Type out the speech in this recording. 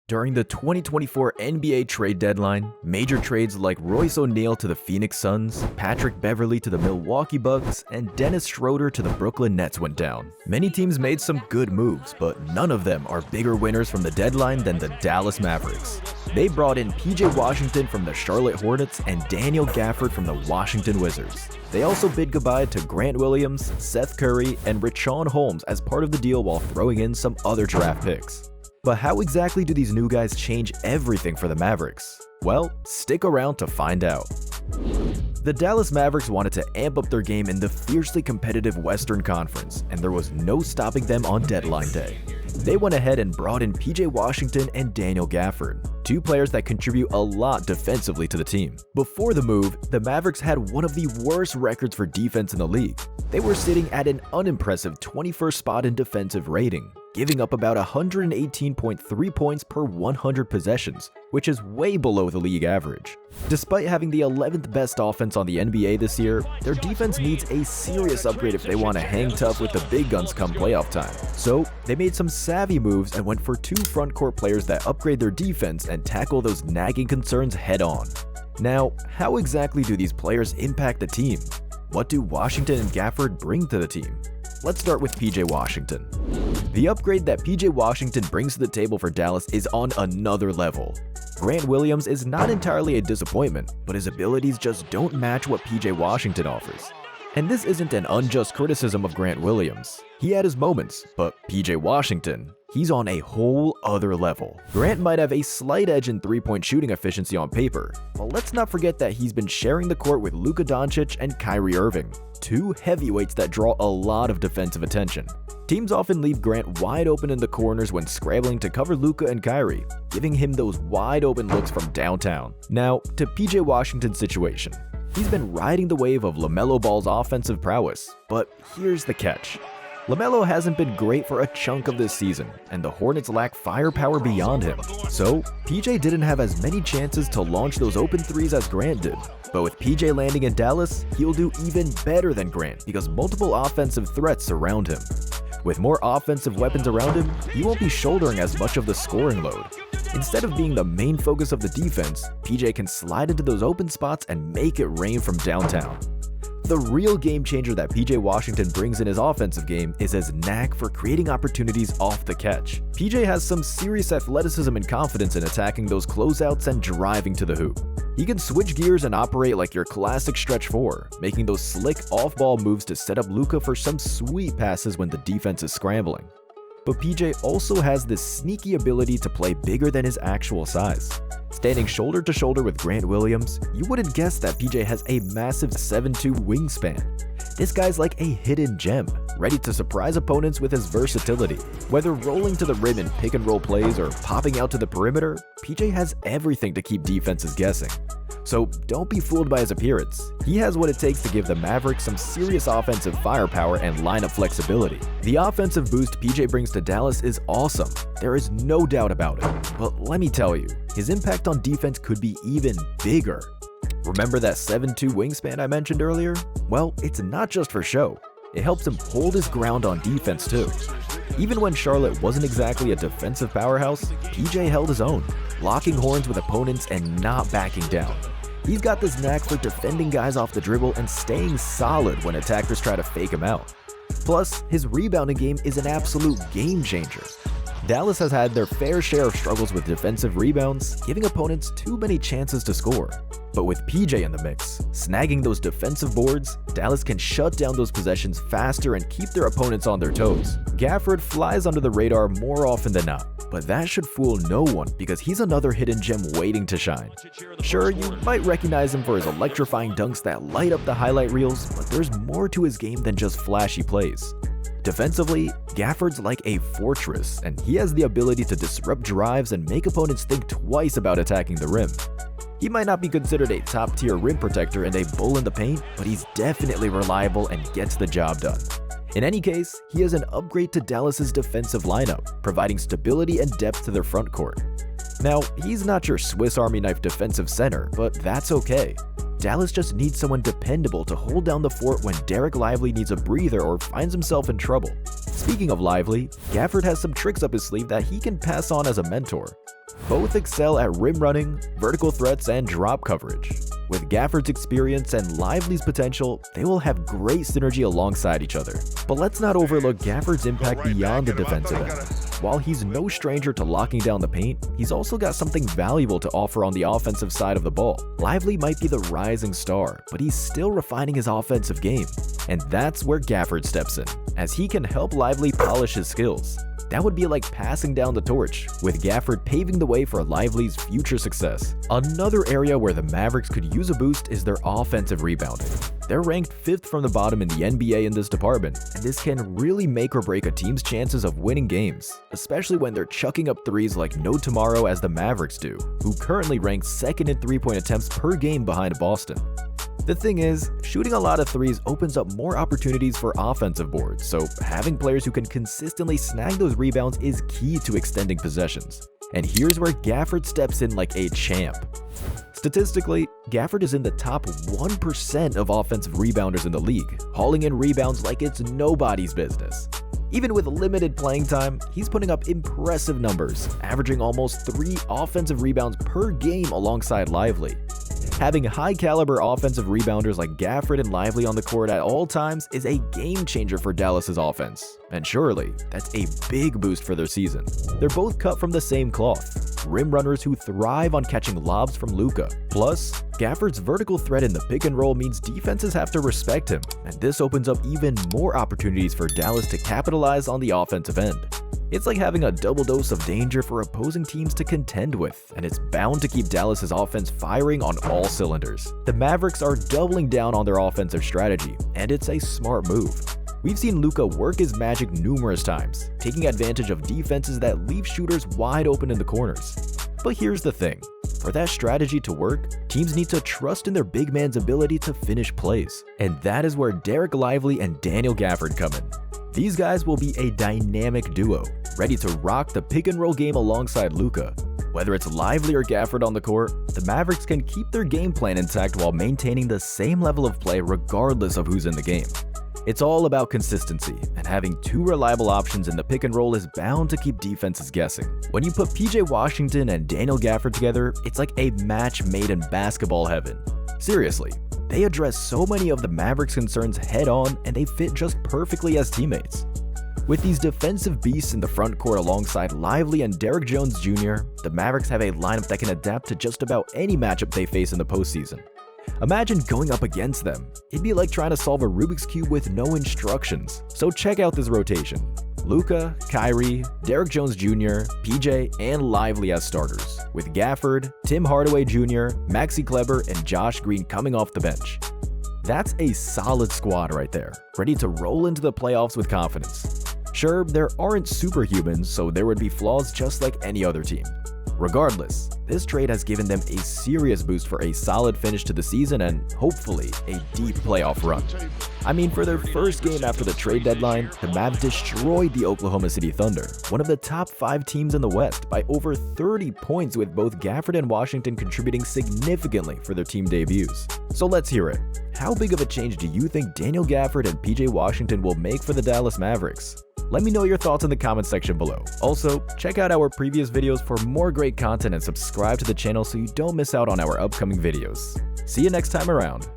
During the 2024 NBA trade deadline, major trades like Royce O'Neal to the Phoenix Suns, Patrick Beverley to the Milwaukee Bucks, and Dennis Schroeder to the Brooklyn Nets went down. Many teams made some good moves, but none of them are bigger winners from the deadline than the Dallas Mavericks. They brought in PJ Washington from the Charlotte Hornets and Daniel Gafford from the Washington Wizards. They also bid goodbye to Grant Williams, Seth Curry, and Richaun Holmes as part of the deal while throwing in some other draft picks. But how exactly do these new guys change everything for the Mavericks? Well, stick around to find out. The Dallas Mavericks wanted to amp up their game in the fiercely competitive Western Conference, and there was no stopping them on deadline day. They went ahead and brought in PJ Washington and Daniel Gafford, two players that contribute a lot defensively to the team. Before the move, the Mavericks had one of the worst records for defense in the league. They were sitting at an unimpressive 21st spot in defensive rating, giving up about 118.3 points per 100 possessions, which is way below the league average. Despite having the 11th best offense on the NBA this year, their defense needs a serious upgrade if they want to hang tough with the big guns come playoff time. So they made some savvy moves and went for two front court players that upgrade their defense and tackle those nagging concerns head on. Now, how exactly do these players impact the team? What do Washington and Gafford bring to the team? Let's start with PJ Washington. The upgrade that PJ Washington brings to the table for Dallas is on another level. Grant Williams is not entirely a disappointment, but his abilities just don't match what PJ Washington offers. And this isn't an unjust criticism of Grant Williams. He had his moments, but PJ Washington, he's on a whole other level. Grant might have a slight edge in three-point shooting efficiency on paper, but let's not forget that he's been sharing the court with Luka Doncic and Kyrie Irving, two heavyweights that draw a lot of defensive attention. Teams often leave Grant wide open in the corners when scrambling to cover Luka and Kyrie, giving him those wide open looks from downtown. Now, to PJ Washington's situation. He's been riding the wave of LaMelo Ball's offensive prowess, but here's the catch. LaMelo hasn't been great for a chunk of this season, and the Hornets lack firepower beyond him. So, PJ didn't have as many chances to launch those open threes as Grant did. But with PJ landing in Dallas, he'll do even better than Grant because multiple offensive threats surround him. With more offensive weapons around him, he won't be shouldering as much of the scoring load. Instead of being the main focus of the defense, PJ can slide into those open spots and make it rain from downtown. The real game changer that PJ Washington brings in his offensive game is his knack for creating opportunities off the catch. PJ has some serious athleticism and confidence in attacking those closeouts and driving to the hoop. He can switch gears and operate like your classic stretch four, making those slick off-ball moves to set up Luka for some sweet passes when the defense is scrambling. But PJ also has this sneaky ability to play bigger than his actual size. Standing shoulder to shoulder with Grant Williams, you wouldn't guess that PJ has a massive 7'2" wingspan. This guy's like a hidden gem, ready to surprise opponents with his versatility. Whether rolling to the rim in pick and roll plays or popping out to the perimeter, PJ has everything to keep defenses guessing. So don't be fooled by his appearance. He has what it takes to give the Mavericks some serious offensive firepower and lineup flexibility. The offensive boost PJ brings to Dallas is awesome. There is no doubt about it. But let me tell you, his impact on defense could be even bigger. Remember that 7'2" wingspan I mentioned earlier? Well, it's not just for show. It helps him hold his ground on defense too. Even when Charlotte wasn't exactly a defensive powerhouse, PJ held his own, locking horns with opponents and not backing down. He's got this knack for defending guys off the dribble and staying solid when attackers try to fake him out. Plus, his rebounding game is an absolute game changer. Dallas has had their fair share of struggles with defensive rebounds, giving opponents too many chances to score. But with PJ in the mix, snagging those defensive boards, Dallas can shut down those possessions faster and keep their opponents on their toes. Gafford flies under the radar more often than not, but that should fool no one because he's another hidden gem waiting to shine. Sure, you might recognize him for his electrifying dunks that light up the highlight reels, but there's more to his game than just flashy plays. Defensively, Gafford's like a fortress, and he has the ability to disrupt drives and make opponents think twice about attacking the rim. He might not be considered a top-tier rim protector and a bull in the paint, but he's definitely reliable and gets the job done. In any case, he is an upgrade to Dallas's defensive lineup, providing stability and depth to their front court. Now, he's not your Swiss Army knife defensive center, but that's okay. Dallas just needs someone dependable to hold down the fort when Derek Lively needs a breather or finds himself in trouble. Speaking of Lively, Gafford has some tricks up his sleeve that he can pass on as a mentor. both excel at rim running, vertical threats, and drop coverage. With Gafford's experience and Lively's potential, they will have great synergy alongside each other. But let's not overlook Gafford's impact beyond the defensive end. While he's no stranger to locking down the paint, he's also got something valuable to offer on the offensive side of the ball. Lively might be the rising star, but he's still refining his offensive game. And that's where Gafford steps in, as he can help Lively polish his skills. That would be like passing down the torch, with Gafford paving the way for Lively's future success. Another area where the Mavericks could use a boost is their offensive rebounding. They're ranked 5th from the bottom in the NBA in this department, and this can really make or break a team's chances of winning games, especially when they're chucking up threes like no tomorrow as the Mavericks do, who currently rank 2nd in three-point attempts per game behind Boston. The thing is, shooting a lot of threes opens up more opportunities for offensive boards, so having players who can consistently snag those rebounds is key to extending possessions. And here's where Gafford steps in like a champ. Statistically, Gafford is in the top 1% of offensive rebounders in the league, hauling in rebounds like it's nobody's business. Even with limited playing time, he's putting up impressive numbers, averaging almost 3 offensive rebounds per game alongside Lively. Having high-caliber offensive rebounders like Gafford and Lively on the court at all times is a game-changer for Dallas's offense, and surely, that's a big boost for their season. They're both cut from the same cloth, rim runners who thrive on catching lobs from Luka. Plus, Gafford's vertical threat in the pick and roll means defenses have to respect him, and this opens up even more opportunities for Dallas to capitalize on the offensive end. It's like having a double dose of danger for opposing teams to contend with, and it's bound to keep Dallas's offense firing on all cylinders. The Mavericks are doubling down on their offensive strategy, and it's a smart move. We've seen Luka work his magic numerous times, taking advantage of defenses that leave shooters wide open in the corners. But here's the thing, for that strategy to work, teams need to trust in their big man's ability to finish plays. And that is where Derek Lively and Daniel Gafford come in. These guys will be a dynamic duo, ready to rock the pick and roll game alongside Luka. Whether it's Lively or Gafford on the court, the Mavericks can keep their game plan intact while maintaining the same level of play regardless of who's in the game. It's all about consistency, and having 2 reliable options in the pick and roll is bound to keep defenses guessing. When you put PJ Washington and Daniel Gafford together, it's like a match made in basketball heaven. Seriously, they address so many of the Mavericks' concerns head-on, and they fit just perfectly as teammates. With these defensive beasts in the front court alongside Lively and Derek Jones Jr., the Mavericks have a lineup that can adapt to just about any matchup they face in the postseason. Imagine going up against them. It'd be like trying to solve a Rubik's Cube with no instructions. So check out this rotation. Luka, Kyrie, Derek Jones Jr., PJ, and Lively as starters, with Gafford, Tim Hardaway Jr., Maxi Kleber, and Josh Green coming off the bench. That's a solid squad right there, ready to roll into the playoffs with confidence. Sure, there aren't superhumans, so there would be flaws just like any other team. Regardless, this trade has given them a serious boost for a solid finish to the season and, hopefully, a deep playoff run. I mean, for their first game after the trade deadline, the Mavs destroyed the Oklahoma City Thunder, one of the top 5 teams in the West, by over 30 points, with both Gafford and Washington contributing significantly for their team debuts. So let's hear it. How big of a change do you think Daniel Gafford and PJ Washington will make for the Dallas Mavericks? Let me know your thoughts in the comment section below. Also, check out our previous videos for more great content and subscribe to the channel so you don't miss out on our upcoming videos. See you next time around.